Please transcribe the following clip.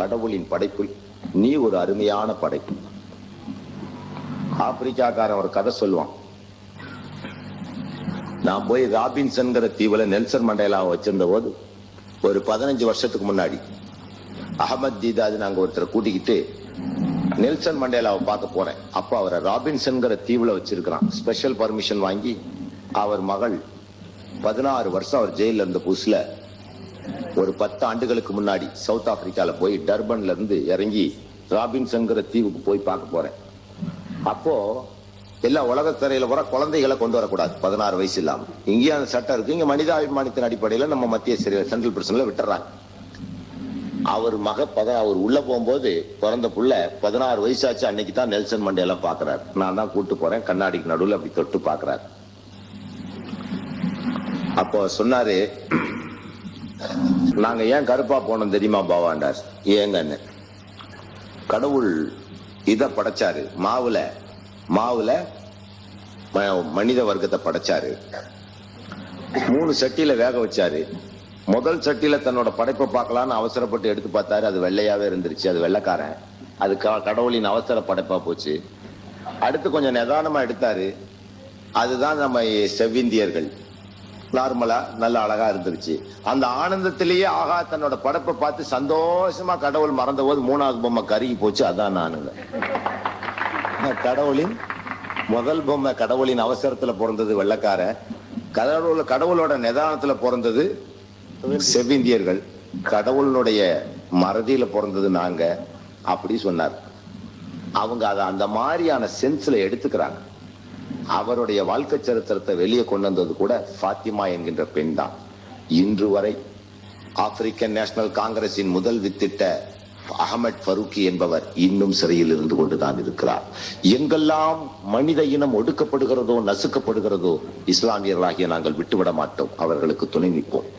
கடவுளின் படைப்பில் நீ ஒரு அருமையான படைப்பு. ஆப்பிரிக்காக்காரன் ஒரு கதை சொல்லுவான். நான் போய் ராபின்சன்கிற தீவுல நெல்சன் மண்டேலாவை வச்சிருந்த போது ஒரு 15 வருஷத்துக்கு முன்னாடி அகமது தீதாது நாங்க ஒருத்தரை கூட்டிக்கிட்டு நெல்சன் மண்டேலாவை பார்க்க போறேன். அப்ப அவரை ராபின்சன்கிற தீவுல வச்சிருக்கிறான். ஸ்பெஷல் பர்மிஷன் வாங்கி அவர் மகள் 16 வருஷம் அவர் ஜெயில இருந்த புதுசுல ஒரு 10 ஆண்டுகளுக்கு முன்னாடி சவுத் ஆப்பிரிக்கால போய் டர்பன்ல இருந்து இறங்கி ராபின்சன்கிற தீவுக்கு போய் பார்க்க போறேன். அப்போ எல்லா உலகத்திரையில போற குழந்தைகளை கொண்டு வரக்கூடாது 16 வயசு இல்லாம. இங்கேயும் அந்த சட்டம் இருக்கு. இங்க மனிதாபிமானத்தின் அடிப்படையில நம்ம மத்திய சிறையில் சென்ட்ரல் பிரிசன்ல விட்டுறாங்க. அவர் அவர் உள்ள போகும்போது பிறந்த புள்ள 16 வயசாச்சு. அன்னைக்கு தான் நெல்சன் மண்டேலா பாக்குறாரு. நான் தான் கூட்டு போறேன். கண்ணாடிக்கு நடுவில் அப்படி தொட்டு பாக்குறாரு. அப்போ சொன்னாரு, நாங்க ஏன் கருப்பா போனோம் தெரியுமா பாவாண்டார்? ஏங்கன்னு, கடவுள் இத படைச்சாரு, மாவுல மனித வர்க்கத்தை படைச்சாரு. 3 சட்டியில வேக வச்சாரு. முதல் சட்டியில தன்னோட படைப்பை பார்க்கலான்னு அவசரப்பட்டு எடுத்து பார்த்தாரு. அது வெள்ளையாவே இருந்துருச்சு. அது வெள்ளைக்காரன். அது கடவுளின் அவசர படைப்பா போச்சு. அடுத்து கொஞ்சம் நிதானமா எடுத்தாரு. அதுதான் நம்ம செவ்விந்தியர்கள். நார்மலா நல்ல அழகா இருந்துருச்சு. அந்த ஆனந்தத்திலேயே ஆகா தன்னோட படைப்பை பார்த்து சந்தோஷமா கடவுள் மறந்த போது 3வது பொம்மை கருகி போச்சு. அதான் நானுங்க. கடவுளின் முதல் பொம்மை கடவுளின் அவசரத்துல பிறந்தது வெள்ளைக்கார. கடவுளோட நிதானத்துல பிறந்தது செவ்விந்தியர்கள். கடவுளுடைய மறதியில பிறந்தது நாங்க. அப்படி சொன்னார். அவங்க அதை அந்த மாதிரியான சென்ஸ்ல எடுத்துக்கிறாங்க. அவருடைய வாழ்க்கை சரித்திரத்தை வெளியே கொண்டு வந்தது கூட ஃபாத்திமா என்கின்ற பெண் தான். இன்று வரை ஆப்பிரிக்கன் நேஷனல் காங்கிரசின் முதல் வித்திட்ட அகமட் ஃபரூக்கி என்பவர் இன்னும் சிறையில் இருந்து கொண்டுதான் இருக்கிறார். எங்கெல்லாம் மனித இனம் ஒடுக்கப்படுகிறதோ, நசுக்கப்படுகிறதோ, இஸ்லாமியர்களாகிய நாங்கள் விட்டுவிட மாட்டோம். அவர்களுக்கு துணை நிற்போம்.